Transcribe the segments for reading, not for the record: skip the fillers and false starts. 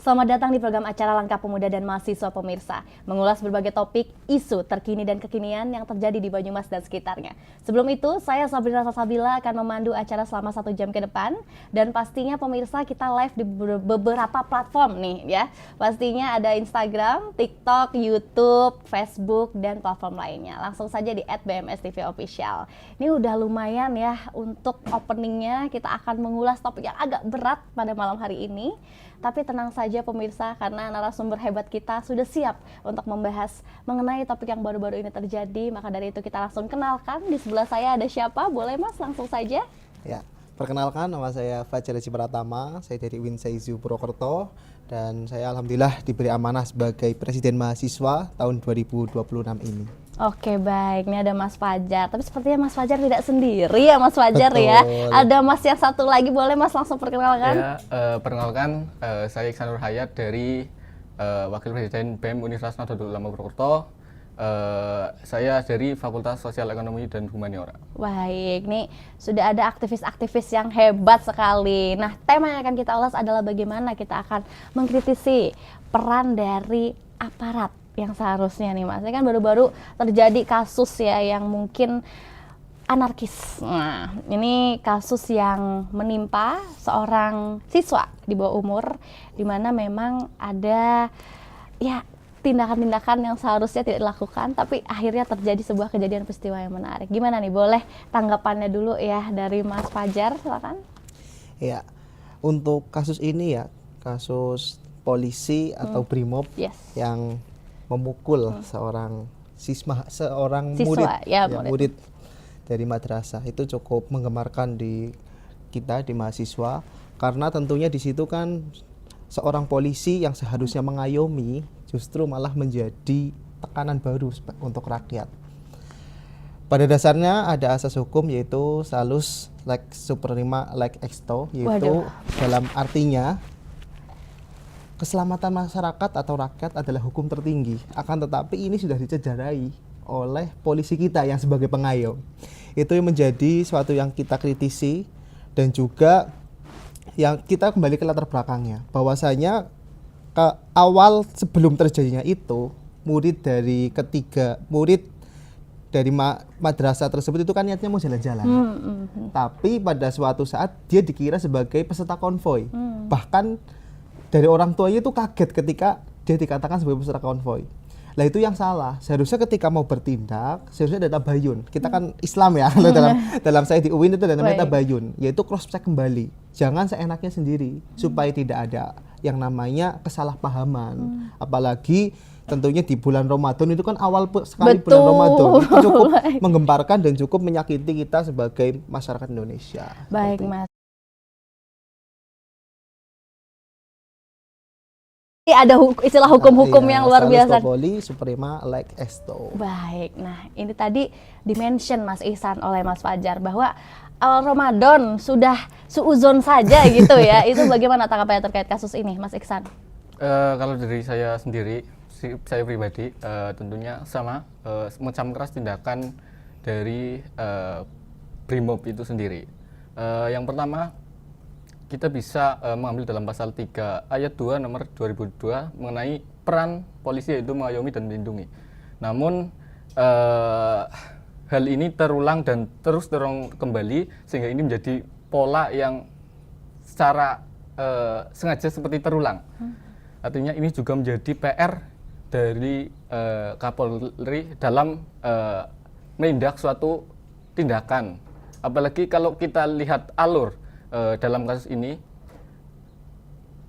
Selamat datang di program acara Langkah Pemuda dan Mahasiswa Pemirsa, mengulas berbagai topik, isu terkini dan kekinian yang terjadi di Banyumas dan sekitarnya. Sebelum itu, saya Sabrina Salsabila akan memandu acara selama 1 jam ke depan, dan pastinya pemirsa kita live di beberapa platform nih ya. Pastinya ada Instagram, TikTok, YouTube, Facebook, dan platform lainnya. Langsung saja di @bmstv_official. Ini udah lumayan ya untuk openingnya, kita akan mengulas topik yang agak berat pada malam hari ini. Tapi tenang saja pemirsa, karena narasumber hebat kita sudah siap untuk membahas mengenai topik yang baru-baru ini terjadi. Maka dari itu kita langsung kenalkan, di sebelah saya ada siapa? Boleh Mas, langsung saja. Ya, perkenalkan nama saya Fajar Haji Pratama, saya dari Winsaizu Purwokerto, dan saya alhamdulillah diberi amanah sebagai Presiden Mahasiswa tahun 2026 ini. Oke baik, ini ada Mas Fajar. Tapi sepertinya Mas Fajar tidak sendiri ya Mas Fajar. Betul. Ya. Ada Mas yang satu lagi, boleh Mas langsung perkenalkan? Ya, perkenalkan saya Iksan Nurhayat dari Wakil Presiden BEM Universitas Nahdlatul Ulama Purwokerto. Saya dari Fakultas Sosial Ekonomi dan Humaniora. Baik, nih sudah ada aktivis-aktivis yang hebat sekali. Nah, tema yang akan kita ulas adalah bagaimana kita akan mengkritisi peran dari aparat yang seharusnya nih Mas. Ini kan baru-baru terjadi kasus ya yang mungkin anarkis. Nah, ini kasus yang menimpa seorang siswa di bawah umur, di mana memang ada ya tindakan-tindakan yang seharusnya tidak dilakukan, tapi akhirnya terjadi sebuah kejadian peristiwa yang menarik. Gimana nih, boleh tanggapannya dulu ya dari Mas Fajar, silakan. Ya, untuk kasus ini ya, kasus polisi atau Brimob yang memukul seorang murid, murid dari madrasah, itu cukup menggemarkan di kita, di mahasiswa, karena tentunya di situ kan seorang polisi yang seharusnya mengayomi justru malah menjadi tekanan baru untuk rakyat. Pada dasarnya ada asas hukum yaitu salus lex suprema lex exto, yaitu dalam artinya keselamatan masyarakat atau rakyat adalah hukum tertinggi. Akan tetapi ini sudah dicederai oleh polisi kita yang sebagai pengayom. Itu yang menjadi suatu yang kita kritisi, dan juga yang kita kembali ke latar belakangnya, bahwasanya ke awal sebelum terjadinya itu, murid dari madrasah tersebut itu kan niatnya mau jalan-jalan. Tapi pada suatu saat dia dikira sebagai peserta konvoi. Bahkan dari orang tuanya itu kaget ketika dia dikatakan sebagai peserta konvoi. Lah itu yang salah. Seharusnya ketika mau bertindak, seharusnya ada tabayun. Kita kan Islam ya, kalau dalam saya di UIN itu ada namanya tabayun, yaitu cross check kembali. Jangan seenaknya sendiri, supaya tidak ada yang namanya kesalahpahaman. Apalagi tentunya di bulan Ramadan itu kan awal sekali bulan Ramadan. Itu cukup menggemparkan dan cukup menyakiti kita sebagai masyarakat Indonesia. Baik Mas. Ada istilah hukum-hukum yang luar biasa. Poli suprema lex exto. Baik, nah ini tadi dimention Mas Ihsan oleh Mas Fajar bahwa awal Ramadan sudah suuzon saja gitu ya. Itu bagaimana tanggapannya terkait kasus ini, Mas Ihsan? Kalau dari saya sendiri, saya pribadi tentunya sama, mengecam keras tindakan dari Brimob itu sendiri. Yang pertama, kita bisa mengambil dalam pasal 3 ayat 2 nomor 2002 mengenai peran polisi yaitu mengayomi dan melindungi. Namun hal ini terulang dan terus terulang kembali, sehingga ini menjadi pola yang secara sengaja seperti terulang. Artinya ini juga menjadi PR dari Kapolri dalam menindak suatu tindakan. Apalagi kalau kita lihat alur dalam kasus ini,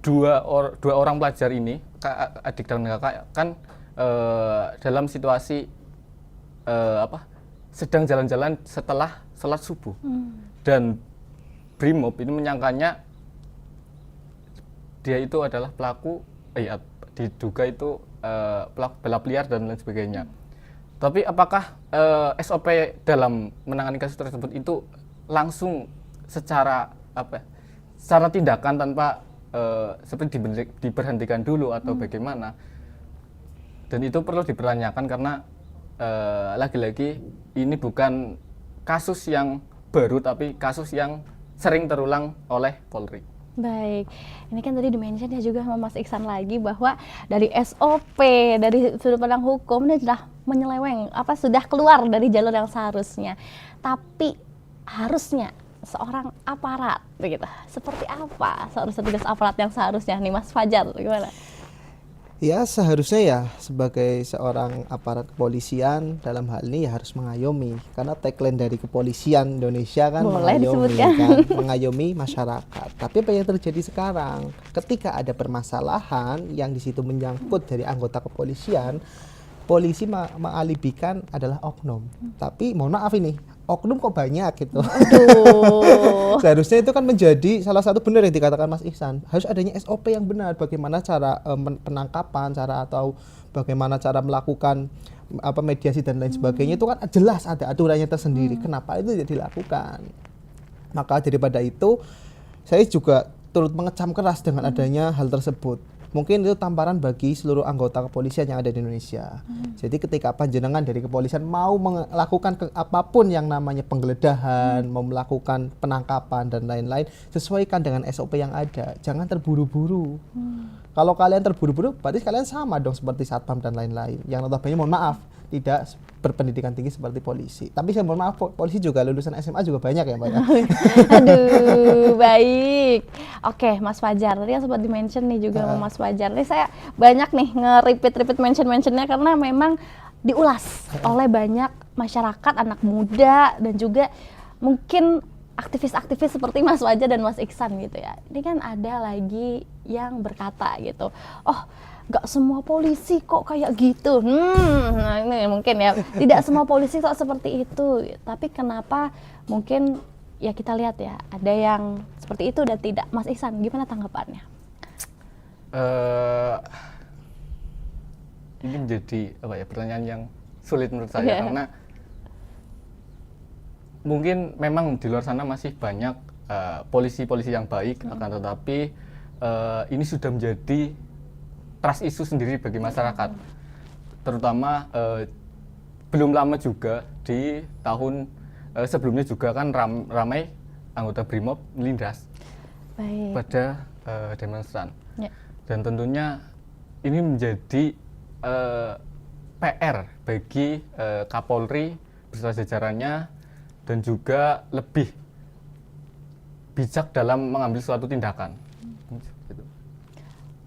dua orang pelajar ini, adik dan kakak, kan dalam situasi sedang jalan-jalan setelah sholat subuh, dan Brimob ini menyangkanya dia itu adalah pelaku, diduga itu pelaku balap liar dan lain sebagainya. Tapi apakah SOP dalam menangani kasus tersebut itu langsung secara tindakan tanpa seperti diberhentikan dulu atau bagaimana? Dan itu perlu dipertanyakan karena lagi-lagi ini bukan kasus yang baru, tapi kasus yang sering terulang oleh Polri. Baik, ini kan tadi di-mention ya juga sama Mas Iksan lagi bahwa dari SOP, dari sudut pandang hukum ini sudah menyeleweng, sudah keluar dari jalur yang seharusnya. Tapi harusnya seorang aparat, begitu, seperti apa seharusnya tugas aparat yang seharusnya nih Mas Fajar, gimana? Ya seharusnya ya sebagai seorang aparat kepolisian dalam hal ini ya harus mengayomi, karena tagline dari kepolisian Indonesia kan Boleh mengayomi disebutkan. kan, mengayomi masyarakat. Tapi apa yang terjadi sekarang ketika ada permasalahan yang di situ menyangkut dari anggota kepolisian, polisi mengalihkan adalah oknum. Tapi mohon maaf ini, oknum kok banyak gitu. Aduh. Seharusnya itu kan menjadi salah satu benar yang dikatakan Mas Ihsan. Harus adanya SOP yang benar, bagaimana cara penangkapan, atau bagaimana cara melakukan mediasi dan lain sebagainya, itu kan jelas ada aturannya tersendiri. Kenapa itu tidak dilakukan? Maka daripada itu, saya juga turut mengecam keras dengan adanya hal tersebut. Mungkin itu tamparan bagi seluruh anggota kepolisian yang ada di Indonesia. Jadi ketika panjenengan dari kepolisian mau melakukan apapun yang namanya penggeledahan, mau melakukan penangkapan dan lain-lain, sesuaikan dengan SOP yang ada. Jangan terburu-buru. Kalau kalian terburu-buru, berarti kalian sama dong seperti satpam dan lain-lain. Yang notabene mohon maaf, tidak berpendidikan tinggi seperti polisi. Tapi saya mohon maaf, polisi juga lulusan SMA juga banyak ya Mbak ya. Aduh, baik. Oke, Mas Fajar, tadi yang sempat di-mention nih juga sama Mas Fajar. Ini saya banyak nih nge-repeat mention-mentionnya karena memang diulas oleh banyak masyarakat, anak muda, dan juga mungkin aktivis-aktivis seperti Mas Fajar dan Mas Iksan gitu ya. Ini kan ada lagi yang berkata gitu, oh nggak semua polisi kok kayak gitu. Nah ini mungkin ya, tidak semua polisi kok seperti itu. Tapi kenapa mungkin ya kita lihat ya, ada yang seperti itu dan tidak. Mas Ihsan, gimana tanggapannya? Ini menjadi pertanyaan yang sulit menurut saya, karena mungkin memang di luar sana masih banyak polisi-polisi yang baik, akan tetapi ini sudah menjadi trust issue sendiri bagi masyarakat. Terutama belum lama juga di tahun sebelumnya juga kan ramai anggota BRIMOB melindas pada demonstran. Ya. Dan tentunya ini menjadi PR bagi Kapolri beserta jajarannya dan juga lebih bijak dalam mengambil suatu tindakan.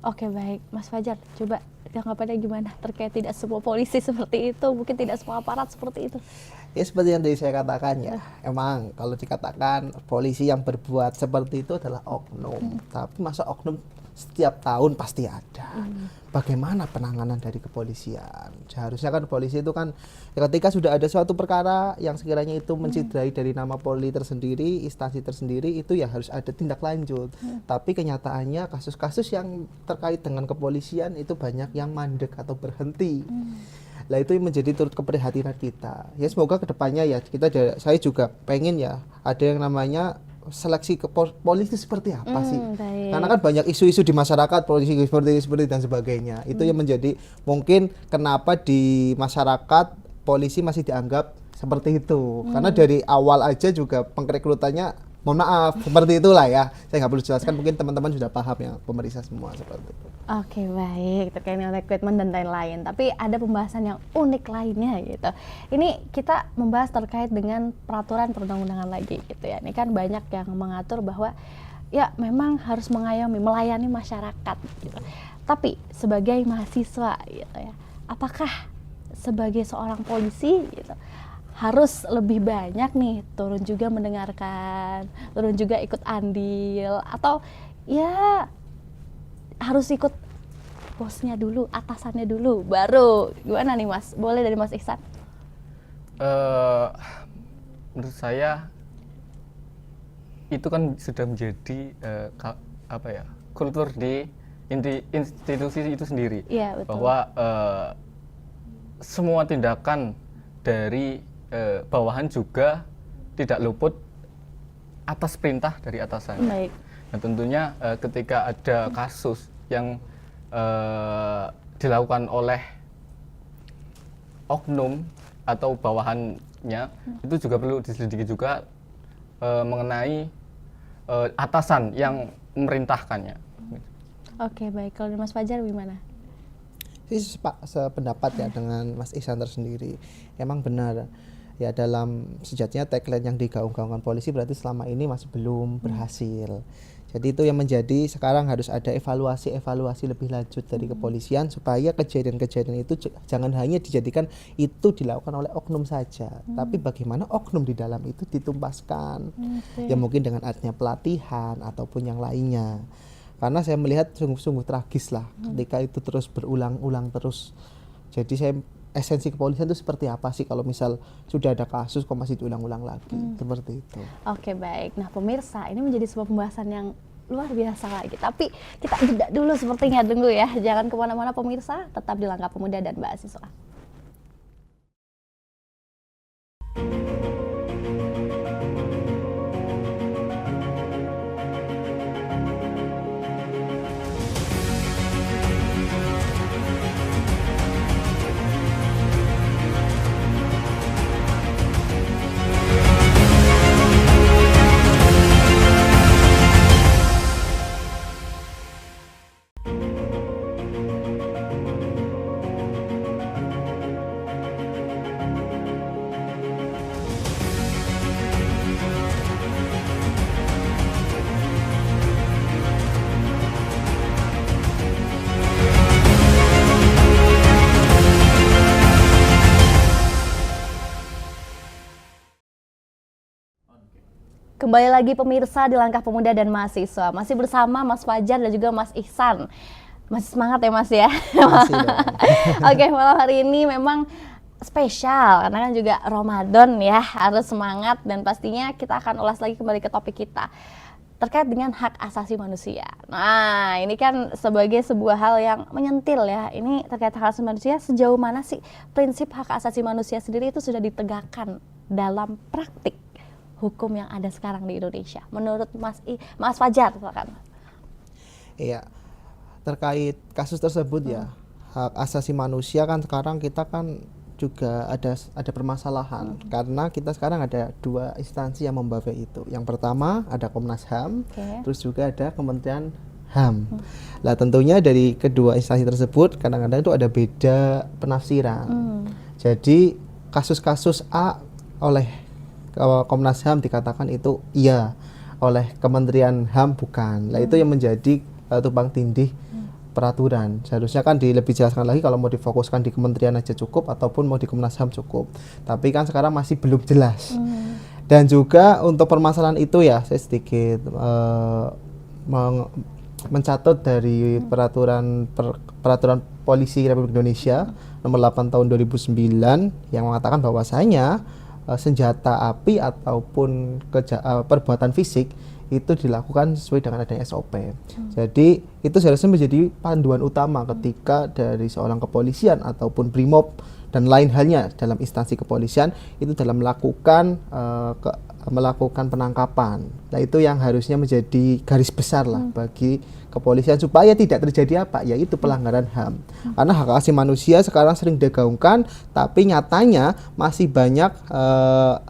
Oke, baik, Mas Fajar, coba tanggapannya gimana terkait tidak semua polisi seperti itu, mungkin tidak semua aparat seperti itu? Ya seperti yang tadi saya katakan ya, emang kalau dikatakan polisi yang berbuat seperti itu adalah oknum, tapi masa oknum setiap tahun pasti ada. Bagaimana penanganan dari kepolisian? Seharusnya kan polisi itu kan ketika sudah ada suatu perkara yang sekiranya itu menciderai dari nama Polri tersendiri, instansi tersendiri, itu ya harus ada tindak lanjut. Tapi kenyataannya kasus-kasus yang terkait dengan kepolisian itu banyak yang mandek atau berhenti. Lah itu menjadi turut keprihatinan kita. Ya semoga kedepannya ya saya juga pengen ya ada yang namanya seleksi ke polisi seperti apa sih? Baik. Karena kan banyak isu-isu di masyarakat polisi seperti dan sebagainya. Itu yang menjadi mungkin kenapa di masyarakat polisi masih dianggap seperti itu. Karena dari awal aja juga pengrekrutannya mohon maaf seperti itulah ya. Saya nggak perlu jelaskan, mungkin teman-teman sudah paham ya, pemeriksa semua seperti itu. Oke, baik, terkait dengan rekrutmen dan lain-lain. Tapi ada pembahasan yang unik lainnya gitu. Ini kita membahas terkait dengan peraturan perundang-undangan lagi gitu ya. Ini kan banyak yang mengatur bahwa ya memang harus mengayomi, melayani masyarakat gitu. Tapi sebagai mahasiswa gitu ya, apakah sebagai seorang polisi gitu harus lebih banyak nih turun juga mendengarkan, turun juga ikut andil, atau ya harus ikut bosnya dulu, atasannya dulu, baru gimana nih Mas? Boleh dari Mas Ihsan? Menurut saya itu kan sudah menjadi kultur di institusi itu sendiri, ya, betul. Bahwa semua tindakan dari bawahan juga tidak luput atas perintah dari atasannya. Baik. Nah tentunya ketika ada kasus yang dilakukan oleh oknum atau bawahannya, itu juga perlu diselidiki juga mengenai atasan yang memerintahkannya. Oke, baik. Kalau Mas Fajar gimana? Sependapat ya dengan Mas Ihsan tersendiri. Emang benar ya, dalam sejatinya tagline yang digaung-gaungkan polisi berarti selama ini masih belum berhasil. Jadi itu yang menjadi sekarang harus ada evaluasi lebih lanjut dari kepolisian supaya kejadian-kejadian itu jangan hanya dijadikan itu dilakukan oleh oknum saja, tapi bagaimana oknum di dalam itu ditumpaskan. Ya mungkin dengan adanya pelatihan ataupun yang lainnya. Karena saya melihat sungguh-sungguh tragis lah ketika itu terus berulang-ulang terus. Jadi saya esensi kepolisian itu seperti apa sih kalau misal sudah ada kasus kok masih diulang-ulang lagi, seperti itu. Oke, baik. Nah, pemirsa, ini menjadi sebuah pembahasan yang luar biasa lagi. Tapi kita jeda dulu sepertinya, tunggu ya. Jangan kemana-mana pemirsa, tetap di Langkah Pemuda dan Mahasiswa. Kembali lagi pemirsa di Langkah Pemuda dan Mahasiswa. Masih bersama Mas Fajar dan juga Mas Ihsan. Masih semangat ya Mas ya? Masih dong. Oke, malam hari ini memang spesial karena kan juga Ramadan ya, harus semangat dan pastinya kita akan ulas lagi kembali ke topik kita terkait dengan hak asasi manusia. Nah, ini kan sebagai sebuah hal yang menyentil ya. Ini terkait hak asasi manusia, sejauh mana sih prinsip hak asasi manusia sendiri itu sudah ditegakkan dalam praktik hukum yang ada sekarang di Indonesia? Menurut Mas Fajar, silakan. Iya, terkait kasus tersebut ya, hak asasi manusia kan sekarang kita kan juga ada permasalahan karena kita sekarang ada dua instansi yang membawa itu. Yang pertama ada Komnas HAM, terus juga ada Kementerian HAM. Lah tentunya dari kedua instansi tersebut kadang-kadang itu ada beda penafsiran. Jadi kasus-kasus A oleh Komnas HAM dikatakan itu iya, oleh Kementerian HAM bukan. Lah itu yang menjadi tumpang tindih peraturan. Seharusnya kan lebih jelaskan lagi kalau mau difokuskan di kementerian aja cukup ataupun mau di Komnas HAM cukup. Tapi kan sekarang masih belum jelas. Dan juga untuk permasalahan itu ya saya sedikit mencatat dari peraturan polisi Republik Indonesia nomor 8 tahun 2009 yang mengatakan bahwasanya senjata api ataupun perbuatan fisik itu dilakukan sesuai dengan adanya SOP. Jadi itu seharusnya menjadi panduan utama ketika dari seorang kepolisian ataupun BRIMOB dan lain halnya dalam instansi kepolisian itu dalam melakukan penangkapan. Nah itu yang harusnya menjadi garis besar lah bagi kepolisian supaya tidak terjadi apa, yaitu pelanggaran HAM. Karena hak asasi manusia sekarang sering digaungkan, tapi nyatanya masih banyak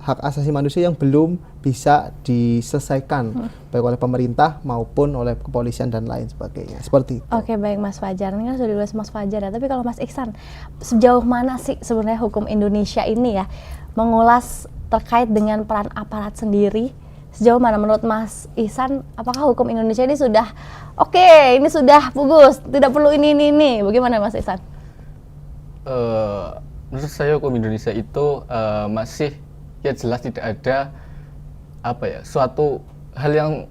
hak asasi manusia yang belum bisa diselesaikan baik oleh pemerintah maupun oleh kepolisian dan lain sebagainya. Seperti itu. Oke, baik Mas Fajar. Ini kan sudah dibahas Mas Fajar ya. Tapi kalau Mas Ihsan, sejauh mana sih sebenarnya hukum Indonesia ini ya mengulas terkait dengan peran aparat sendiri? Sejauh mana menurut Mas Ihsan, apakah hukum Indonesia ini sudah oke, ini sudah bagus, tidak perlu ini. Bagaimana Mas Ihsan? Menurut saya hukum Indonesia itu masih ya jelas tidak ada suatu hal yang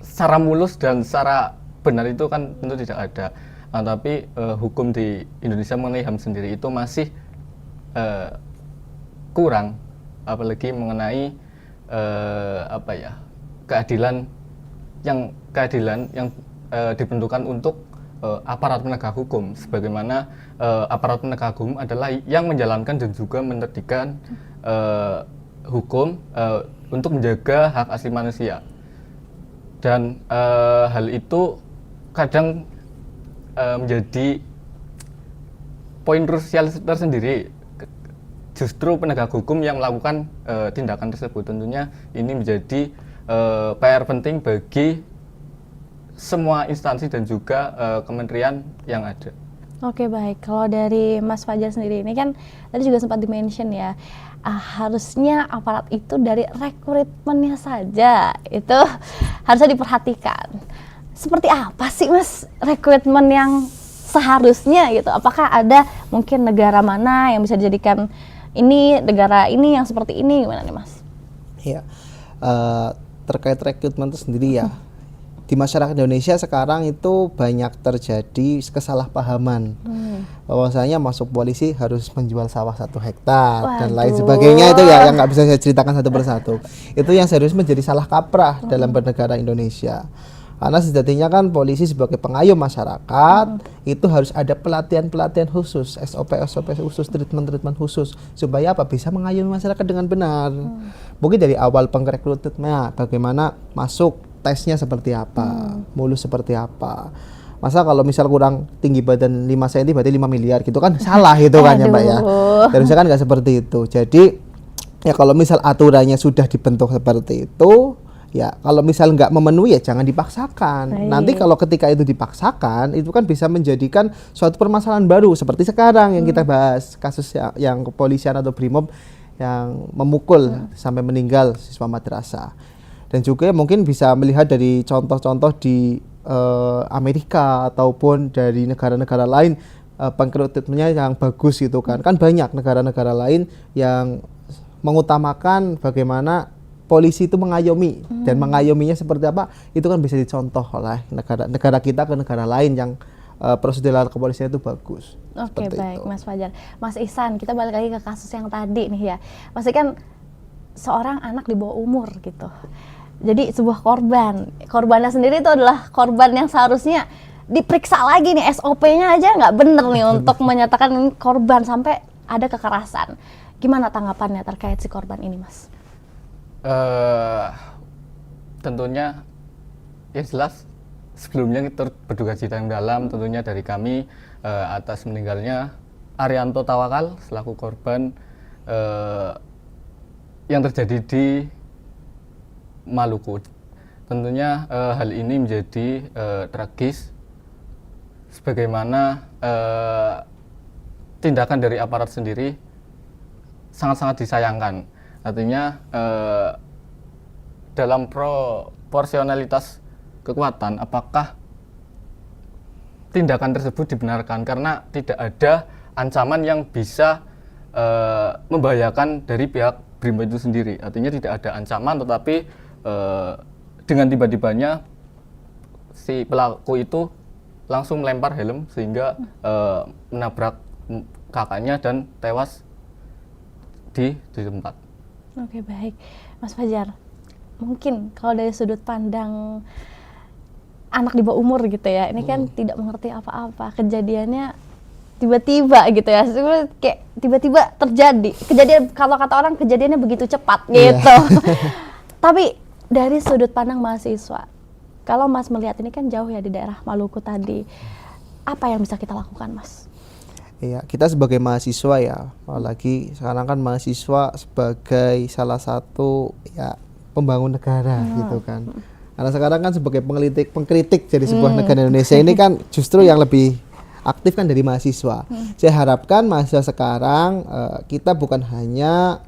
secara mulus dan secara benar itu kan tentu tidak ada. Tapi hukum di Indonesia mengenai HAM sendiri itu masih kurang, apalagi mengenai keadilan yang dibentukkan untuk aparat penegak hukum, sebagaimana aparat penegak hukum adalah yang menjalankan dan juga menertibkan hukum untuk menjaga hak asasi manusia. Dan hal itu kadang menjadi poin krusial tersendiri. Justru penegak hukum yang melakukan tindakan tersebut. Tentunya ini menjadi PR penting bagi semua instansi dan juga kementerian yang ada. Oke, baik. Kalau dari Mas Fajar sendiri ini kan tadi juga sempat di-mention ya, harusnya aparat itu dari rekrutmennya saja itu harusnya diperhatikan. Seperti apa sih Mas rekrutmen yang seharusnya gitu? Apakah ada mungkin negara mana yang bisa dijadikan ini, negara ini yang seperti ini, gimana nih Mas? Ya, terkait rekrutmen itu sendiri ya, di masyarakat Indonesia sekarang itu banyak terjadi kesalahpahaman bahwasanya masuk polisi harus menjual sawah 1 hektar dan lain sebagainya, itu ya yang nggak bisa saya ceritakan satu persatu. Itu yang serius menjadi salah kaprah dalam bernegara Indonesia. Karena sejatinya kan polisi sebagai pengayom masyarakat itu harus ada pelatihan-pelatihan khusus, SOP khusus, treatment khusus supaya apa, bisa mengayomi masyarakat dengan benar. Mungkin dari awal pengrekrutmennya bagaimana masuk, tesnya seperti apa, mulus seperti apa. Masa kalau misal kurang tinggi badan 5 cm berarti 5 miliar gitu kan salah gitu kan ya Mbak ya. Harusnya kan nggak seperti itu. Jadi ya kalau misal aturannya sudah dibentuk seperti itu, ya kalau misal nggak memenuhi ya jangan dipaksakan. Nanti kalau ketika itu dipaksakan itu kan bisa menjadikan suatu permasalahan baru seperti sekarang yang kita bahas, kasus yang kepolisian atau Brimob yang memukul sampai meninggal siswa madrasah. Dan juga mungkin bisa melihat dari contoh-contoh di Amerika ataupun dari negara-negara lain pengrekrutmennya yang bagus gitu kan. Kan banyak negara-negara lain yang mengutamakan bagaimana polisi itu mengayomi dan mengayominya seperti apa, itu kan bisa dicontoh oleh negara kita ke negara lain yang prosedural kepolisian itu bagus. Oke, baik itu. Mas Fajar. Mas Ihsan, kita balik lagi ke kasus yang tadi nih ya. Pasti kan seorang anak di bawah umur gitu. Jadi sebuah korbannya sendiri itu adalah korban yang seharusnya diperiksa lagi nih, SOP-nya aja nggak bener nih untuk menyatakan ini korban sampai ada kekerasan. Gimana tanggapannya terkait si korban ini, Mas? Tentunya yang jelas sebelumnya kita berduka cita yang dalam tentunya dari kami atas meninggalnya Arianto Tawakal selaku korban yang terjadi di Maluku. Tentunya hal ini menjadi tragis sebagaimana tindakan dari aparat sendiri sangat-sangat disayangkan. Artinya dalam proporsionalitas kekuatan, apakah tindakan tersebut dibenarkan karena tidak ada ancaman yang bisa membahayakan dari pihak Brimob itu sendiri. Artinya tidak ada ancaman, tetapi dengan tiba-tibanya si pelaku itu langsung melempar helm sehingga menabrak kakaknya dan tewas di tempat. Oke, baik. Mas Fajar, mungkin kalau dari sudut pandang anak di bawah umur gitu ya, ini kan tidak mengerti apa-apa, kejadiannya tiba-tiba gitu ya, kayak tiba-tiba terjadi kejadian, kalau kata orang kejadiannya begitu cepat gitu. Tapi dari sudut pandang mahasiswa, kalau Mas melihat ini kan jauh ya di daerah Maluku tadi, apa yang bisa kita lakukan, Mas? Iya, kita sebagai mahasiswa ya, apalagi sekarang kan mahasiswa sebagai salah satu ya pembangun negara gitu kan. Karena sekarang kan sebagai pengkritik dari sebuah negara Indonesia ini kan justru yang lebih aktif kan dari mahasiswa. Saya harapkan mahasiswa sekarang kita bukan hanya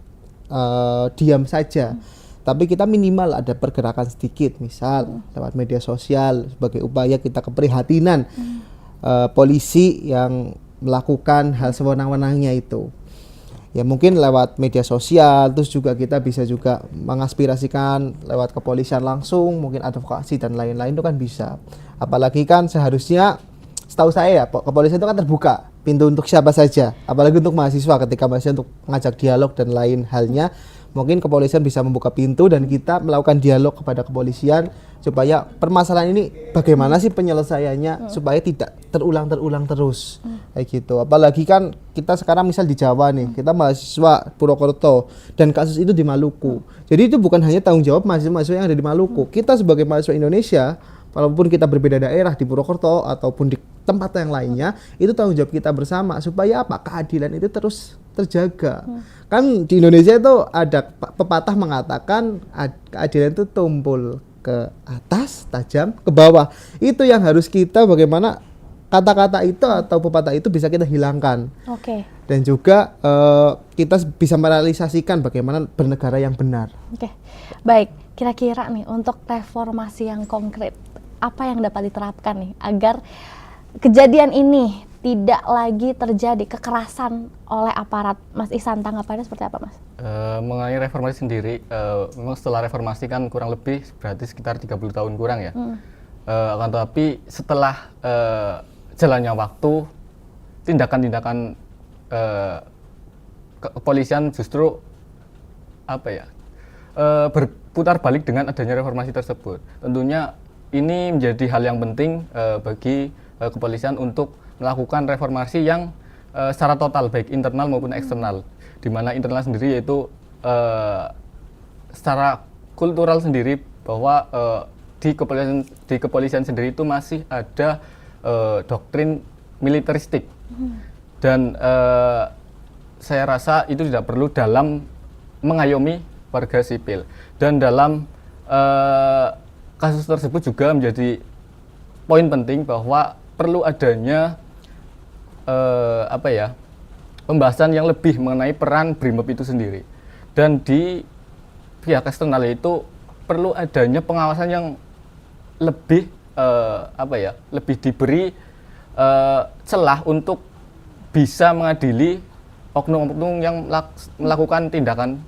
diam saja, tapi kita minimal ada pergerakan sedikit, misal lewat media sosial sebagai upaya kita keprihatinan polisi yang melakukan hal sewenang-wenangnya itu. Ya mungkin lewat media sosial, terus juga kita bisa juga mengaspirasikan lewat kepolisian langsung, mungkin advokasi dan lain-lain itu kan bisa. Apalagi kan seharusnya setahu saya ya, kepolisian itu kan terbuka pintu untuk siapa saja, apalagi untuk mahasiswa. Ketika mahasiswa untuk mengajak dialog dan lain halnya, mungkin kepolisian bisa membuka pintu dan kita melakukan dialog kepada kepolisian supaya permasalahan ini bagaimana sih penyelesaiannya supaya tidak terulang terus kayak gitu. Apalagi kan kita sekarang misal di Jawa nih, kita mahasiswa Purwokerto dan kasus itu di Maluku. Jadi itu bukan hanya tanggung jawab mahasiswa yang ada di Maluku. Kita sebagai mahasiswa Indonesia, walaupun kita berbeda daerah di Purwokerto ataupun di tempat yang lainnya, itu tanggung jawab kita bersama supaya apa? Keadilan itu terus terjaga. Kan di Indonesia itu ada pepatah mengatakan keadilan itu tumpul ke atas, tajam ke bawah. Itu yang harus kita bagaimana kata-kata itu atau pepatah itu bisa kita hilangkan. Oke. Dan juga kita bisa merealisasikan bagaimana bernegara yang benar. Oke. Baik, kira-kira nih untuk reformasi yang konkret, apa yang dapat diterapkan nih agar kejadian ini tidak lagi terjadi kekerasan oleh aparat? Mas Ihsan, tanggapannya seperti apa, Mas? Mengenai reformasi sendiri, memang setelah reformasi kan kurang lebih berarti sekitar 30 tahun kurang ya. Akan tetapi setelah jalannya waktu, tindakan-tindakan kepolisian justru berputar balik dengan adanya reformasi tersebut. Tentunya ini menjadi hal yang penting bagi kepolisian untuk melakukan reformasi yang secara total, baik internal maupun eksternal. Di mana internal sendiri yaitu secara kultural sendiri bahwa di kepolisian sendiri itu masih ada doktrin militeristik. Dan saya rasa itu tidak perlu dalam mengayomi warga sipil. Dan dalam kasus tersebut juga menjadi poin penting bahwa perlu adanya pembahasan yang lebih mengenai peran BRIMOB itu sendiri. Dan di pihak eksternal itu perlu adanya pengawasan yang lebih lebih diberi celah untuk bisa mengadili oknum-oknum yang melakukan tindakan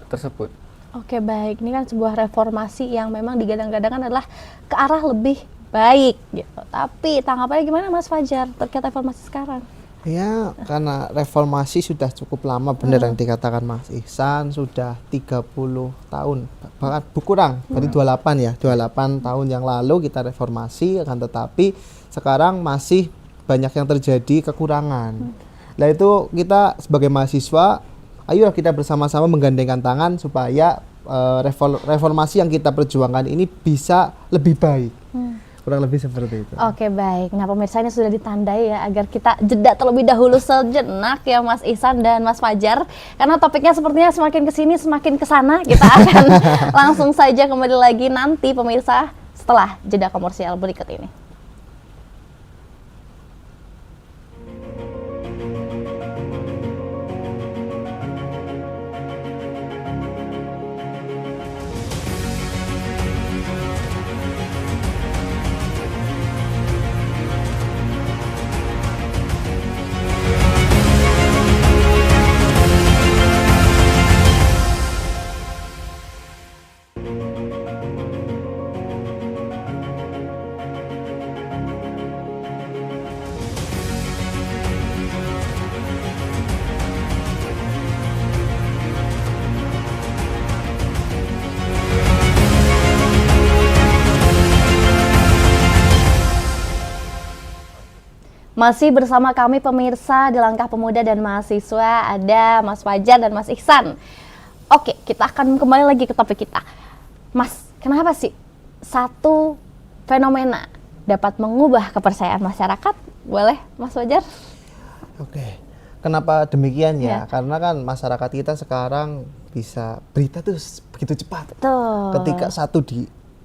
tersebut. Oke, baik. Ini kan sebuah reformasi yang memang digadang-gadangkan adalah ke arah lebih baik gitu. Tapi tanggapannya gimana Mas Fajar terkait reformasi sekarang? Ya, karena reformasi sudah cukup lama, benar yang dikatakan Mas Ihsan, sudah 30 tahun, bahkan kurang, berarti 28 ya, 28 tahun yang lalu kita reformasi, akan tetapi sekarang masih banyak yang terjadi kekurangan. Nah itu kita sebagai mahasiswa, ayolah kita bersama-sama menggandengkan tangan supaya reformasi yang kita perjuangkan ini bisa lebih baik. Kurang lebih seperti itu. Oke, baik. Nah pemirsa, ini sudah ditandai ya agar kita jeda terlebih dahulu sejenak ya Mas Ihsan dan Mas Fajar. Karena topiknya sepertinya semakin kesini semakin kesana. Kita akan langsung saja kembali lagi nanti pemirsa setelah jeda komersial berikut ini. Masih bersama kami pemirsa di Langkah Pemuda dan Mahasiswa, ada Mas Fajar dan Mas Ihsan. Oke, kita akan kembali lagi ke topik kita. Mas, kenapa sih satu fenomena dapat mengubah kepercayaan masyarakat? Boleh Mas Fajar? Oke, kenapa demikian Ya. ya? Karena kan masyarakat kita sekarang bisa berita tuh begitu cepat. Betul. Ketika satu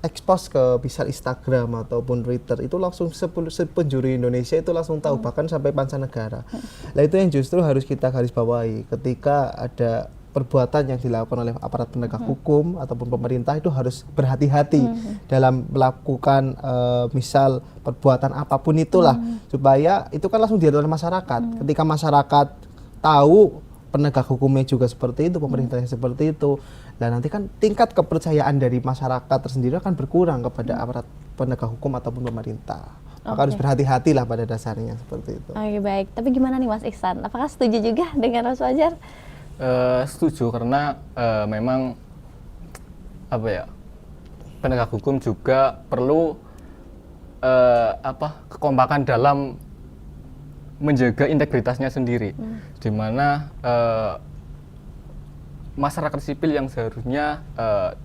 expose ke misal Instagram ataupun Twitter itu langsung sepenjuru Indonesia itu langsung tahu, bahkan sampai mancanegara. Nah itu yang justru harus kita garis bawahi ketika ada perbuatan yang dilakukan oleh aparat penegak hukum ataupun pemerintah, itu harus berhati-hati dalam melakukan misal perbuatan apapun itulah, supaya itu kan langsung dilihat oleh masyarakat. Ketika masyarakat tahu penegak hukumnya juga seperti itu, pemerintahnya seperti itu, dan nanti kan tingkat kepercayaan dari masyarakat tersendiri akan berkurang kepada aparat penegak hukum ataupun pemerintah. Maka harus berhati-hati lah pada dasarnya seperti itu. Oke, baik. Tapi gimana nih Mas Ihsan? Apakah setuju juga dengan Mas Fajar? Setuju, karena memang penegak hukum juga perlu kekompakan dalam menjaga integritasnya sendiri, di mana masyarakat sipil yang seharusnya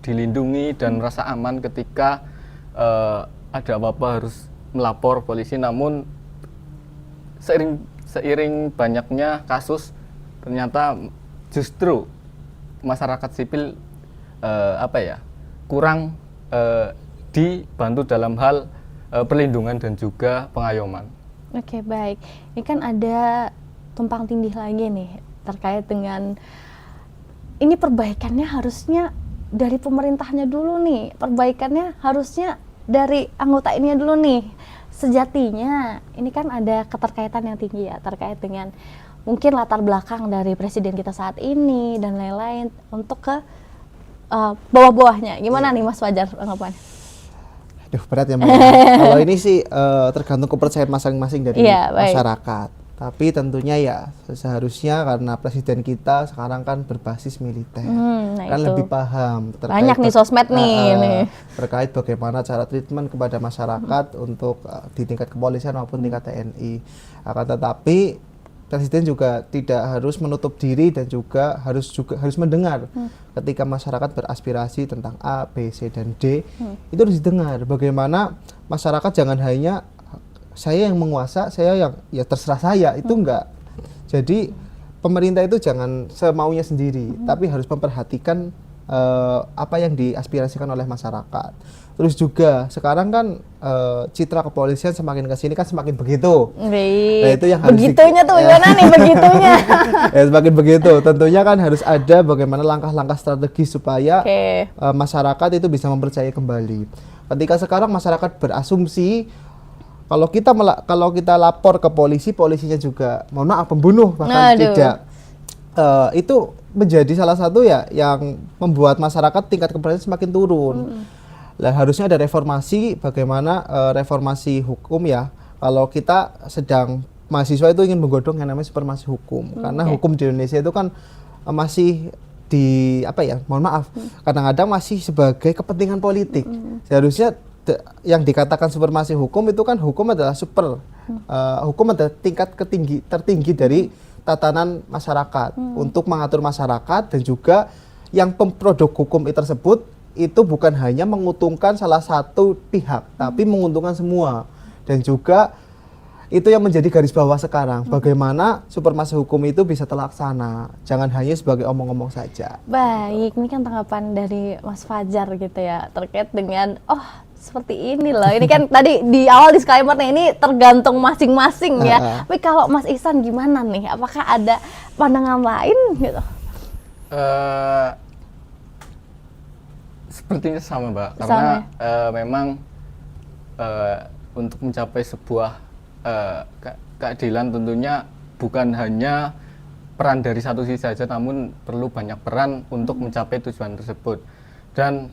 dilindungi dan merasa aman ketika ada apa-apa harus melapor polisi, namun seiring banyaknya kasus ternyata justru masyarakat sipil kurang dibantu dalam hal perlindungan dan juga pengayoman. Oke, baik. Ini kan ada tumpang tindih lagi nih terkait dengan ini perbaikannya harusnya dari pemerintahnya dulu nih, perbaikannya harusnya dari anggota ini dulu nih. Sejatinya ini kan ada keterkaitan yang tinggi ya terkait dengan mungkin latar belakang dari presiden kita saat ini dan lain-lain untuk ke bawah-bawahnya. Gimana nih Mas Fajar anggapannya? Aduh, berat ya Mbak. Kalau ini sih tergantung kepercayaan masing-masing dari masyarakat. Tapi tentunya ya seharusnya karena presiden kita sekarang kan berbasis militer, kan itu. lebih paham Banyak nih sosmed nih. terkait bagaimana cara treatment kepada masyarakat untuk di tingkat kepolisian maupun tingkat TNI. Akan tetapi presiden juga tidak harus menutup diri dan juga harus mendengar ketika masyarakat beraspirasi tentang A, B, C dan D, itu harus didengar. Bagaimana masyarakat jangan hanya saya yang menguasa, saya yang ya terserah saya, itu enggak. Jadi pemerintah itu jangan semaunya sendiri, tapi harus memperhatikan apa yang diaspirasikan oleh masyarakat. Terus juga sekarang kan citra kepolisian semakin kesini kan semakin begitu. Nah, itu yang harus begitunya tuh gimana nih begitunya? Ya, semakin begitu. Tentunya kan harus ada bagaimana langkah-langkah strategi supaya masyarakat itu bisa mempercayai kembali. Ketika sekarang masyarakat berasumsi kalau kita lapor ke polisi, polisinya juga mohon maaf pembunuh bahkan tidak, itu menjadi salah satu ya yang membuat masyarakat tingkat kepercayaan semakin turun. Lah harusnya ada reformasi, bagaimana reformasi hukum ya. Kalau kita sedang mahasiswa itu ingin menggodong yang namanya supremasi hukum, karena hukum di Indonesia itu kan masih mohon maaf, kadang-kadang masih sebagai kepentingan politik. Seharusnya yang dikatakan supremasi hukum itu kan hukum adalah hukum adalah tingkat tertinggi dari tatanan masyarakat untuk mengatur masyarakat, dan juga yang produk hukum tersebut itu bukan hanya menguntungkan salah satu pihak tapi menguntungkan semua. Dan juga itu yang menjadi garis bawah sekarang, bagaimana supremasi hukum itu bisa terlaksana, jangan hanya sebagai omong-omong saja. Baik, ini kan tanggapan dari Mas Fajar gitu ya terkait dengan seperti ini loh. Ini kan tadi di awal disclaimer nih, ini tergantung masing-masing ya. Tapi kalau Mas Ihsan gimana nih? Apakah ada pandangan lain gitu? Sepertinya sama Mbak, karena memang untuk mencapai sebuah keadilan tentunya bukan hanya peran dari satu sisi saja, namun perlu banyak peran untuk mencapai tujuan tersebut. Dan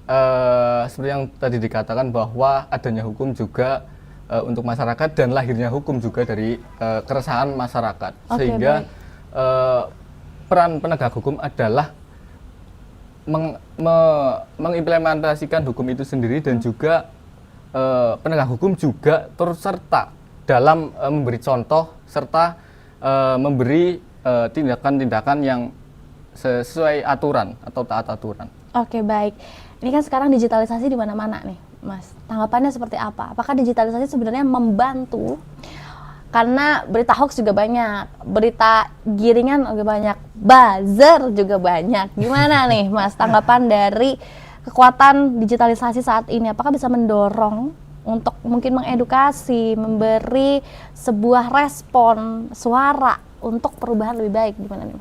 seperti yang tadi dikatakan bahwa adanya hukum juga untuk masyarakat dan lahirnya hukum juga dari keresahan masyarakat. Sehingga peran penegak hukum adalah mengimplementasikan hukum itu sendiri, dan juga penegak hukum juga turut serta dalam memberi contoh serta memberi tindakan-tindakan yang sesuai aturan atau taat aturan. Oke, baik. Ini kan sekarang digitalisasi di mana-mana nih, Mas. Tanggapannya seperti apa? Apakah digitalisasi sebenarnya membantu? Karena berita hoax juga banyak, berita giringan juga banyak, buzzer juga banyak. Gimana nih, Mas, tanggapan dari kekuatan digitalisasi saat ini? Apakah bisa mendorong untuk mungkin mengedukasi, memberi sebuah respon suara untuk perubahan lebih baik, gimana nih?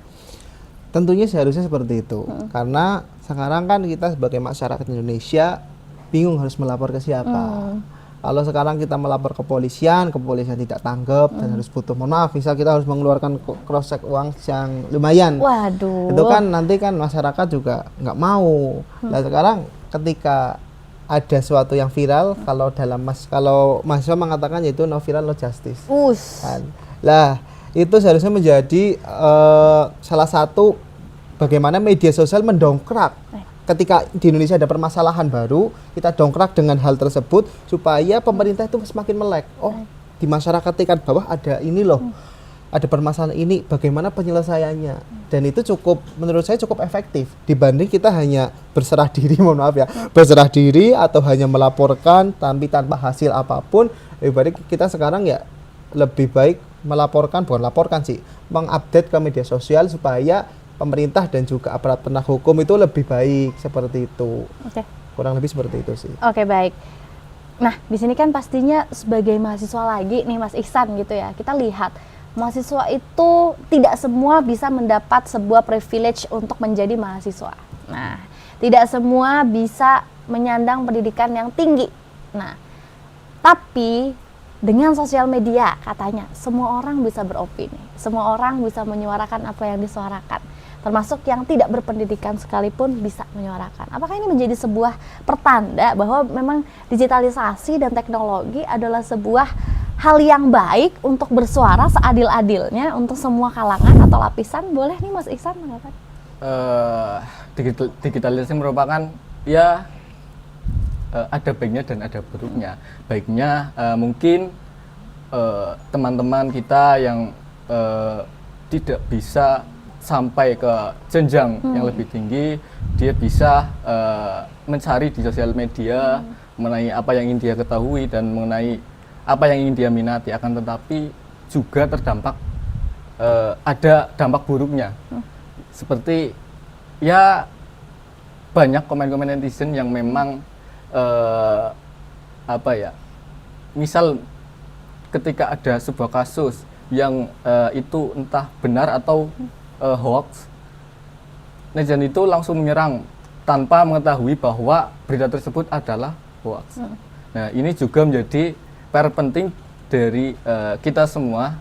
Tentunya seharusnya seperti itu, karena sekarang kan kita sebagai masyarakat Indonesia bingung harus melapor ke siapa. Kalau sekarang kita melapor ke kepolisian tidak tanggap dan harus butuh, mohon maaf, misal kita harus mengeluarkan cross check uang yang lumayan. Waduh. Itu kan nanti kan masyarakat juga nggak mau. Nah sekarang ketika ada suatu yang viral, kalau mahasiswa mengatakan yaitu no viral no justice. Kan. Lah itu seharusnya menjadi salah satu bagaimana media sosial mendongkrak. Ketika di Indonesia ada permasalahan baru, kita dongkrak dengan hal tersebut supaya pemerintah itu semakin melek. Di masyarakat tingkat bawah ada ini loh, ada permasalahan ini, bagaimana penyelesaiannya. Dan itu menurut saya cukup efektif dibanding kita hanya berserah diri, mohon maaf ya, berserah diri atau hanya melaporkan tapi tanpa hasil apapun. Lebih baik kita sekarang ya lebih baik mengupdate ke media sosial supaya pemerintah dan juga aparat penegak hukum itu lebih baik, seperti itu. Kurang lebih seperti itu sih. Oke, baik. Nah, di sini kan pastinya sebagai mahasiswa lagi nih Mas Ihsan gitu ya. Kita lihat mahasiswa itu tidak semua bisa mendapat sebuah privilege untuk menjadi mahasiswa. Nah, tidak semua bisa menyandang pendidikan yang tinggi. Nah, tapi dengan sosial media katanya semua orang bisa beropini, semua orang bisa menyuarakan apa yang disuarakan, termasuk yang tidak berpendidikan sekalipun bisa menyuarakan. Apakah ini menjadi sebuah pertanda bahwa memang digitalisasi dan teknologi adalah sebuah hal yang baik untuk bersuara seadil-adilnya untuk semua kalangan atau lapisan? Boleh nih Mas Ihsan mengatakan? Digitalisasi merupakan ya ada baiknya dan ada buruknya. Baiknya mungkin teman-teman kita yang tidak bisa sampai ke jenjang yang lebih tinggi, dia bisa mencari di sosial media mengenai apa yang ingin dia ketahui dan mengenai apa yang ingin dia minati. Akan tetapi juga terdampak ada dampak buruknya, seperti ya banyak komen-komen netizen yang memang misal ketika ada sebuah kasus yang itu entah benar atau hoax, netizen itu langsung menyerang tanpa mengetahui bahwa berita tersebut adalah hoax. Nah, ini juga menjadi PR penting dari kita semua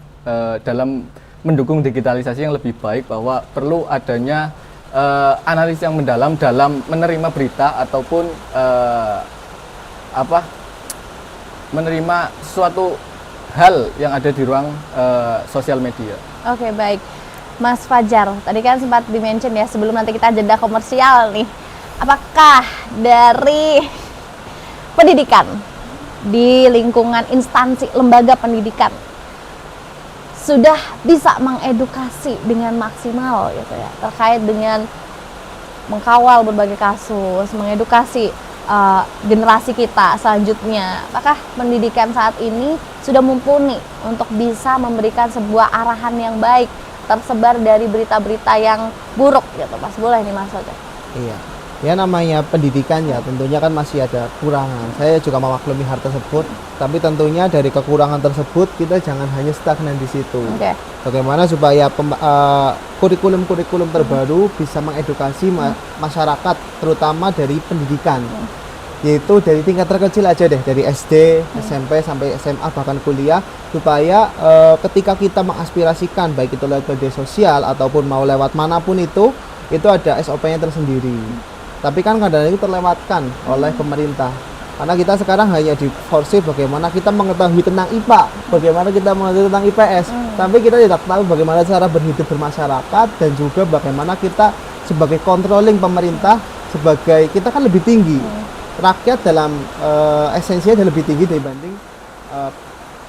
dalam mendukung digitalisasi yang lebih baik, bahwa perlu adanya analisis yang mendalam dalam menerima berita ataupun menerima suatu hal yang ada di ruang sosial media. Oke, baik. Mas Fajar, tadi kan sempat di-mention ya sebelum nanti kita jeda komersial nih. Apakah dari pendidikan di lingkungan instansi lembaga pendidikan sudah bisa mengedukasi dengan maksimal gitu ya, terkait dengan mengkawal berbagai kasus, mengedukasi generasi kita selanjutnya? Apakah pendidikan saat ini sudah mumpuni untuk bisa memberikan sebuah arahan yang baik tersebar dari berita-berita yang buruk gitu, Mas? Boleh nih Mas Fajar. Iya. Ya, namanya pendidikan ya tentunya kan masih ada kurangan. Saya juga memaklumi hal tersebut, tapi tentunya dari kekurangan tersebut kita jangan hanya stagnan di situ. Oke. Bagaimana supaya kurikulum-kurikulum terbaru bisa mengedukasi masyarakat, terutama dari pendidikan, yaitu dari tingkat terkecil aja deh, dari SD, SMP sampai SMA bahkan kuliah, supaya ketika kita mengaspirasikan baik itu lewat media sosial ataupun mau lewat manapun itu ada SOP-nya tersendiri. Tapi kan kadang-kadang itu terlewatkan oleh pemerintah, karena kita sekarang hanya diforsir bagaimana kita mengetahui tentang IPA, bagaimana kita mengetahui tentang IPS, tapi kita tidak tahu bagaimana cara berhidup bermasyarakat, dan juga bagaimana kita sebagai controlling pemerintah, sebagai kita kan lebih tinggi, rakyat dalam esensinya lebih tinggi dibanding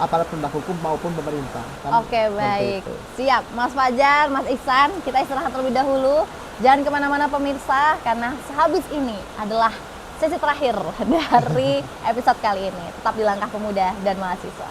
aparat penegak hukum maupun pemerintah. Oke, baik. Siap, Mas Fajar, Mas Ihsan, kita istirahat terlebih dahulu. Jangan kemana-mana pemirsa, karena sehabis ini adalah sesi terakhir dari episode kali ini. Tetap di Langkah Pemuda dan Mahasiswa.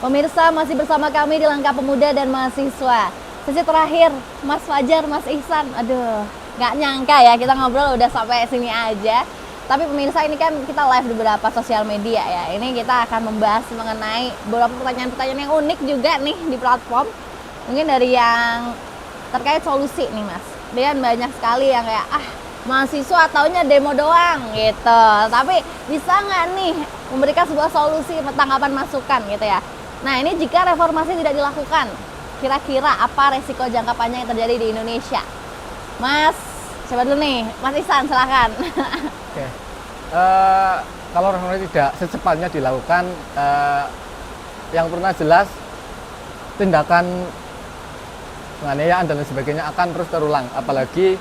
Pemirsa, masih bersama kami di Langkah Pemuda dan Mahasiswa. Sesi terakhir, Mas Fajar, Mas Ihsan. Aduh, nggak nyangka ya kita ngobrol udah sampai sini aja. Tapi pemirsa, ini kan kita live di beberapa sosial media ya. Ini kita akan membahas mengenai beberapa pertanyaan-pertanyaan yang unik juga nih di platform. Mungkin dari yang terkait solusi nih Mas. Dan banyak sekali yang kayak, mahasiswa taunya demo doang gitu. Tapi bisa nggak nih memberikan sebuah solusi, tanggapan, masukan gitu ya. Nah, ini jika reformasi tidak dilakukan, kira-kira apa resiko jangka panjang yang terjadi di Indonesia? Mas Coba dulu nih, Mas Ihsan, silakan. Oke. Kalau reformasi tidak secepatnya dilakukan, yang pernah jelas tindakan penganiayaan dan lain sebagainya akan terus terulang. Apalagi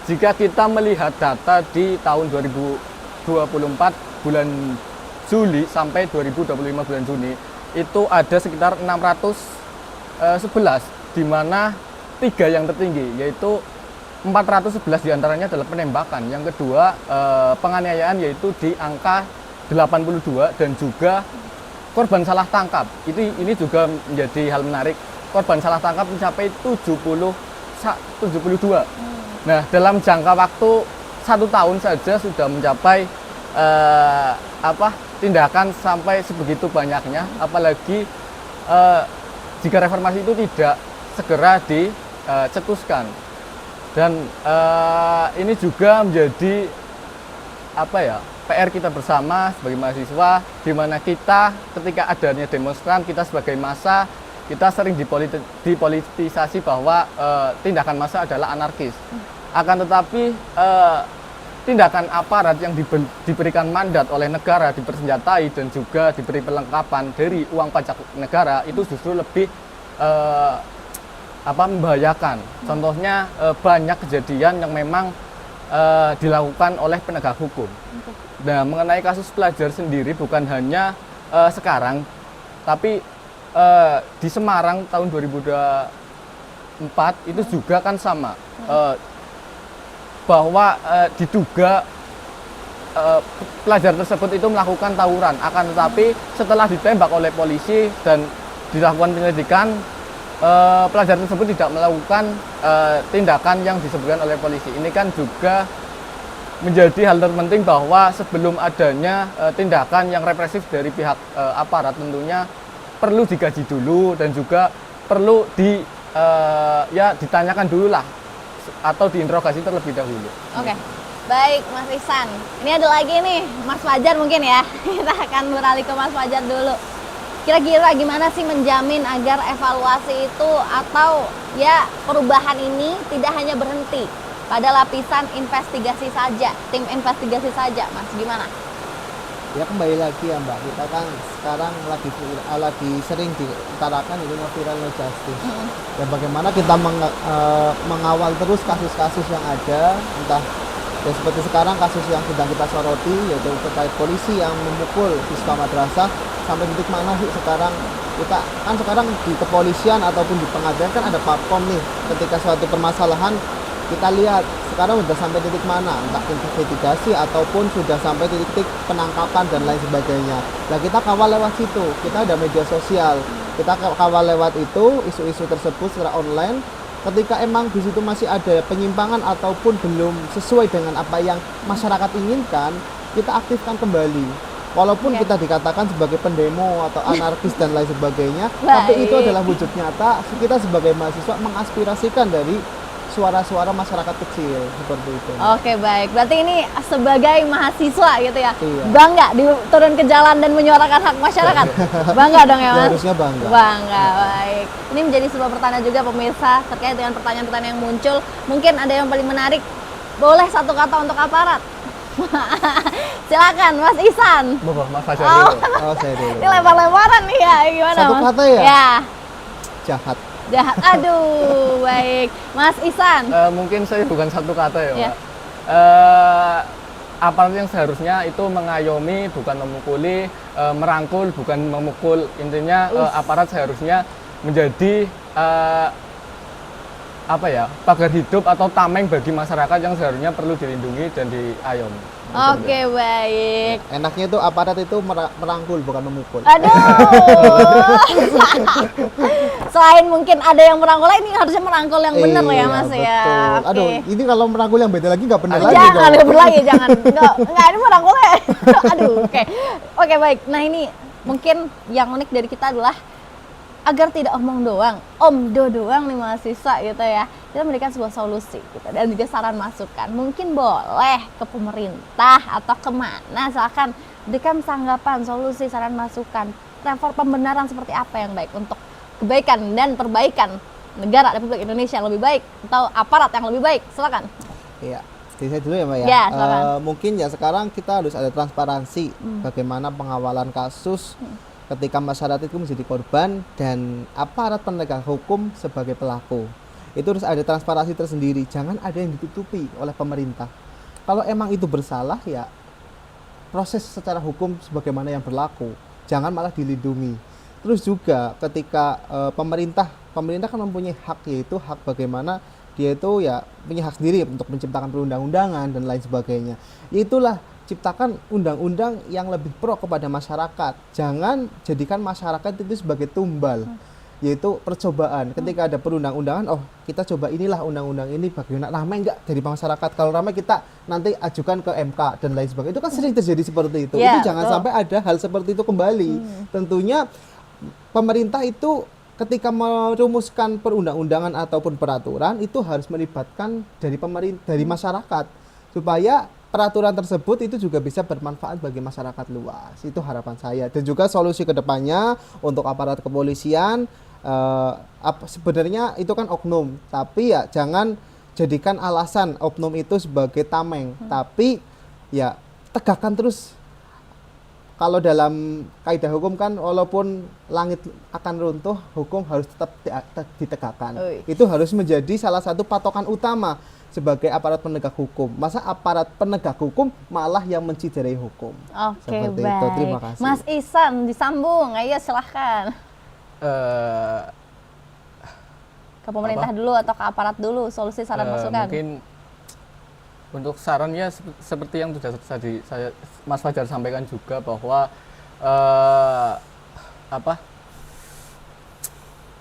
jika kita melihat data di tahun 2024 bulan Juli sampai 2025 bulan Juni, itu ada sekitar 611, di mana 3 yang tertinggi, yaitu 411 diantaranya adalah penembakan. Yang kedua penganiayaan, yaitu di angka 82, dan juga korban salah tangkap. Ini juga menjadi hal menarik. Korban salah tangkap mencapai 72. Nah, dalam jangka waktu 1 tahun saja sudah mencapai tindakan sampai sebegitu banyaknya. Apalagi jika reformasi itu tidak segera dicetuskan. Dan ini juga menjadi PR kita bersama sebagai mahasiswa, di mana kita ketika adanya demonstran, kita sebagai massa, kita sering dipolitisasi bahwa tindakan massa adalah anarkis. Akan tetapi tindakan aparat yang diberikan mandat oleh negara, dipersenjatai dan juga diberi perlengkapan dari uang pajak negara, itu justru lebih membahayakan. Contohnya banyak kejadian yang memang dilakukan oleh penegak hukum. Nah, mengenai kasus pelajar sendiri bukan hanya sekarang, tapi di Semarang tahun 2024 itu juga kan sama, bahwa diduga pelajar tersebut itu melakukan tawuran. Akan tetapi setelah ditembak oleh polisi dan dilakukan penyelidikan, pelajar tersebut tidak melakukan tindakan yang disebutkan oleh polisi. Ini kan juga menjadi hal terpenting bahwa sebelum adanya tindakan yang represif dari pihak aparat, tentunya perlu digaji dulu dan juga perlu ditanyakan dulu lah, atau diinterogasi terlebih dahulu. Oke, baik Mas Ihsan. Ini ada lagi nih, Mas Fajar mungkin ya. Kita akan beralih ke Mas Fajar dulu. Kira-kira gimana sih menjamin agar evaluasi itu atau ya perubahan ini tidak hanya berhenti pada lapisan investigasi saja, tim investigasi saja, Mas? Gimana? Ya kembali lagi ya Mbak, kita kan sekarang lagi sering diutarakan itu viral no justice. Dan bagaimana kita mengawal terus kasus-kasus yang ada, entah ya seperti sekarang kasus yang sedang kita soroti, yaitu terkait polisi yang memukul siswa madrasah. Sampai titik mana sih sekarang kita kan sekarang di kepolisian ataupun di pengadilan kan ada platform nih, ketika suatu permasalahan kita lihat sekarang sudah sampai titik mana, entah investigasi ataupun sudah sampai titik penangkapan dan lain sebagainya. Nah, kita kawal lewat situ, kita ada media sosial, kita kawal lewat itu isu-isu tersebut secara online. Ketika emang di situ masih ada penyimpangan ataupun belum sesuai dengan apa yang masyarakat inginkan, kita aktifkan kembali. Walaupun kita dikatakan sebagai pendemo atau anarkis dan lain sebagainya, tapi itu adalah wujud nyata kita sebagai mahasiswa mengaspirasikan dari suara-suara masyarakat kecil seperti itu. Oke, baik. Berarti ini sebagai mahasiswa gitu ya, iya, bangga turun ke jalan dan menyuarakan hak masyarakat. Bangga dong ya, Mas? Harusnya bangga. Bangga, baik. Ini menjadi sebuah pertanyaan juga pemirsa terkait dengan pertanyaan-pertanyaan yang muncul. Mungkin ada yang paling menarik. Boleh satu kata untuk aparat? Silakan, Mas Ihsan. Mas Fajar dulu. Oh, saya dulu. Ini lempar-lemparan nih ya, gimana? Satu Mas? kata ya? Ya. Jahat. Jahat. Aduh, baik. Mas Ihsan. Mungkin saya bukan satu kata ya, Ya. Mbak. Aparat yang seharusnya itu mengayomi, bukan memukuli, merangkul, bukan memukul. Intinya aparat seharusnya menjadi pagar hidup atau tameng bagi masyarakat yang seharusnya perlu dilindungi dan diayomi. Oke, baik. Enaknya itu aparat itu merangkul bukan memukul. Aduh. Selain mungkin ada yang merangkul, ini harusnya merangkul yang benar ya, Mas betul. ya. Oke. Aduh, ini kalau merangkul yang beda lagi nggak benar lagi. Jangan, dong. bener lagi, jangan. Enggak, ini merangkulnya. Aduh, oke. Oke, baik. Nah, ini mungkin yang unik dari kita adalah agar tidak omong doang, omdo doang nih mahasiswa gitu ya. Kita memberikan sebuah solusi gitu, dan juga saran masukan. Mungkin boleh ke pemerintah atau kemana, silakan berikan tanggapan, solusi, saran masukan, level pembenaran seperti apa yang baik untuk kebaikan dan perbaikan negara Republik Indonesia yang lebih baik atau aparat yang lebih baik. Silakan. Iya, jadi saya dulu ya Mbak ya. Ya, silakan. Mungkin ya sekarang kita harus ada transparansi bagaimana pengawalan kasus ketika masyarakat itu menjadi korban dan aparat penegak hukum sebagai pelaku. Itu harus ada transparansi tersendiri, jangan ada yang ditutupi oleh pemerintah. Kalau emang itu bersalah ya proses secara hukum sebagaimana yang berlaku, jangan malah dilindungi. Terus juga ketika pemerintah kan mempunyai hak, yaitu hak bagaimana dia itu ya punya hak sendiri untuk menciptakan perundang-undangan dan lain sebagainya. Itulah ciptakan undang-undang yang lebih pro kepada masyarakat. Jangan jadikan masyarakat itu sebagai tumbal, yaitu percobaan. Ketika ada perundang-undangan, oh kita coba inilah undang-undang ini bagaimana ramai enggak dari masyarakat. Kalau ramai kita nanti ajukan ke MK dan lain sebagainya. Itu kan sering terjadi seperti itu. Ya, Itu jangan sampai ada hal seperti itu kembali. Tentunya pemerintah itu ketika merumuskan perundang-undangan ataupun peraturan itu harus melibatkan dari pemerintah, dari masyarakat supaya peraturan tersebut itu juga bisa bermanfaat bagi masyarakat luas. Itu harapan saya. Dan juga solusi kedepannya untuk aparat kepolisian sebenarnya itu kan oknum, tapi ya jangan jadikan alasan oknum itu sebagai tameng, tapi ya tegakkan terus. Kalau dalam kaidah hukum kan walaupun langit akan runtuh, hukum harus tetap ditegakkan. Itu harus menjadi salah satu patokan utama sebagai aparat penegak hukum. Masa aparat penegak hukum malah yang menciderai hukum. Oke, Seperti baik. itu. Terima kasih. Mas Ihsan disambung, ayo silahkan. Ke pemerintah dulu atau ke aparat dulu, solusi saran masukan. Mungkin untuk sarannya seperti yang sudah tadi Mas Fajar sampaikan juga bahwa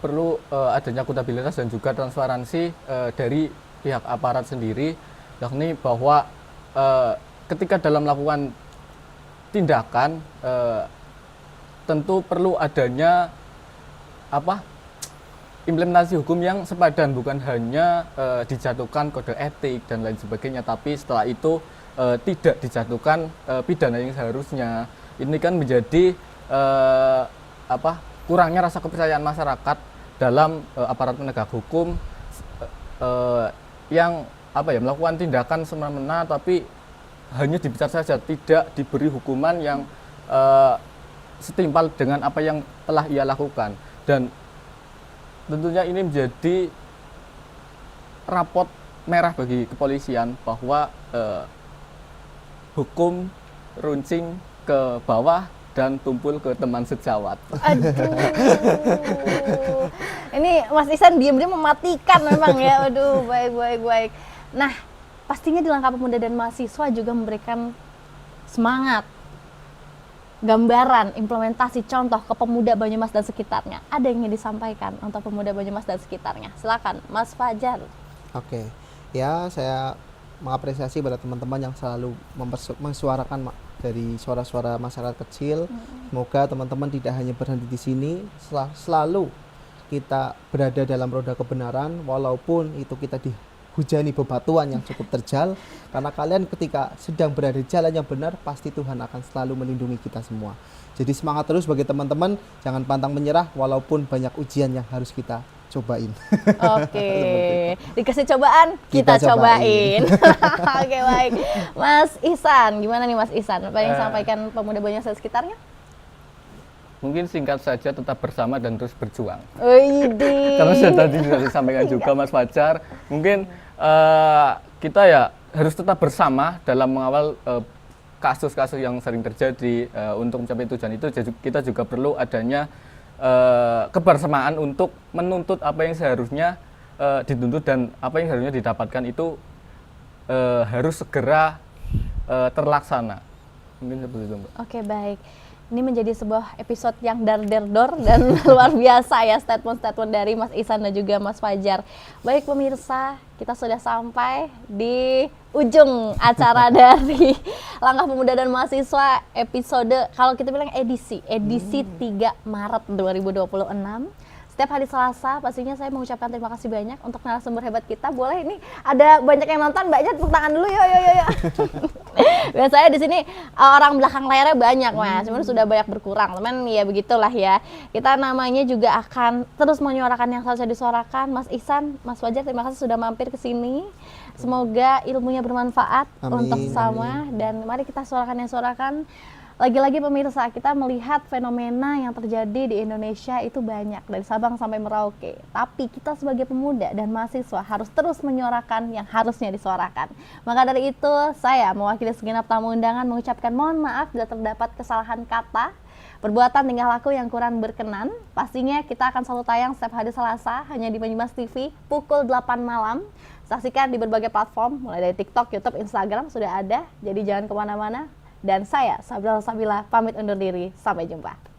perlu adanya akuntabilitas dan juga transparansi dari pihak aparat sendiri, yakni bahwa ketika dalam melakukan tindakan tentu perlu adanya implementasi hukum yang sepadan, bukan hanya dijatuhkan kode etik dan lain sebagainya, tapi setelah itu tidak dijatuhkan pidana yang seharusnya. Ini kan menjadi kurangnya rasa kepercayaan masyarakat dalam aparat penegak hukum yang melakukan tindakan semena-mena tapi hanya dibicar saja, tidak diberi hukuman yang setimpal dengan apa yang telah ia lakukan. Dan tentunya ini menjadi rapot merah bagi kepolisian bahwa hukum runcing ke bawah dan tumpul ke teman sejawat. Aduh, ini Mas Ihsan diam-diam mematikan memang ya. Aduh, baik. Nah, pastinya di Langkah Pemuda dan Mahasiswa juga memberikan semangat, gambaran, implementasi, contoh ke pemuda Banyumas dan sekitarnya. Ada yang ingin disampaikan untuk pemuda Banyumas dan sekitarnya? Silakan, Mas Fajar. Oke, ya saya mengapresiasi pada teman-teman yang selalu mensuarakan dari suara-suara masyarakat kecil. Semoga teman-teman tidak hanya berhenti di sini, selalu kita berada dalam roda kebenaran, walaupun itu kita dihujani bebatuan yang cukup terjal, karena kalian ketika sedang berada di jalan yang benar, pasti Tuhan akan selalu melindungi kita semua. Jadi semangat terus bagi teman-teman, jangan pantang menyerah walaupun banyak ujian yang harus kita cobain. Oke, dikasih cobaan, kita cobain. Oke, baik. Mas Ihsan, gimana nih Mas Ihsan? Apa yang disampaikan pemuda Banyumas dan sekitarnya? Mungkin singkat saja, tetap bersama dan terus berjuang. Widih. Karena sudah tadi sudah disampaikan juga Mas Fajar, mungkin kita ya harus tetap bersama dalam mengawal kasus-kasus yang sering terjadi. Untuk mencapai tujuan itu kita juga perlu adanya kebersamaan untuk menuntut apa yang seharusnya dituntut dan apa yang seharusnya didapatkan itu harus segera terlaksana. Mungkin seperti itu, Mbak. Oke, baik. Ini menjadi sebuah episode yang dar-der-dor dan luar biasa ya statement-statement dari Mas Ihsan dan juga Mas Fajar. Baik pemirsa, kita sudah sampai di ujung acara dari Langkah Pemuda dan Mahasiswa episode, kalau kita bilang edisi 3 Maret 2026. Setiap hari Selasa pastinya saya mengucapkan terima kasih banyak untuk narasumber hebat kita. Boleh ini ada banyak yang nonton, Mbaknya tepuk tangan dulu yuk. Biasanya di sini orang belakang layarnya banyak Mas, cuman sudah banyak berkurang. Teman ya begitulah ya. Kita namanya juga akan terus menyuarakan yang seharusnya disuarakan. Mas Ihsan, Mas Fajar, terima kasih sudah mampir ke sini. Semoga ilmunya bermanfaat Amin, untuk sesama dan mari kita suarakan. Lagi-lagi pemirsa, kita melihat fenomena yang terjadi di Indonesia itu banyak dari Sabang sampai Merauke. Tapi kita sebagai pemuda dan mahasiswa harus terus menyuarakan yang harusnya disuarakan. Maka dari itu, saya mewakili segenap tamu undangan mengucapkan mohon maaf bila terdapat kesalahan kata, perbuatan tingkah laku yang kurang berkenan. Pastinya kita akan selalu tayang setiap hari Selasa hanya di Banyumas TV pukul 8 malam. Saksikan di berbagai platform, mulai dari TikTok, YouTube, Instagram sudah ada. Jadi jangan kemana-mana. Dan saya, Sabila, pamit undur diri. Sampai jumpa.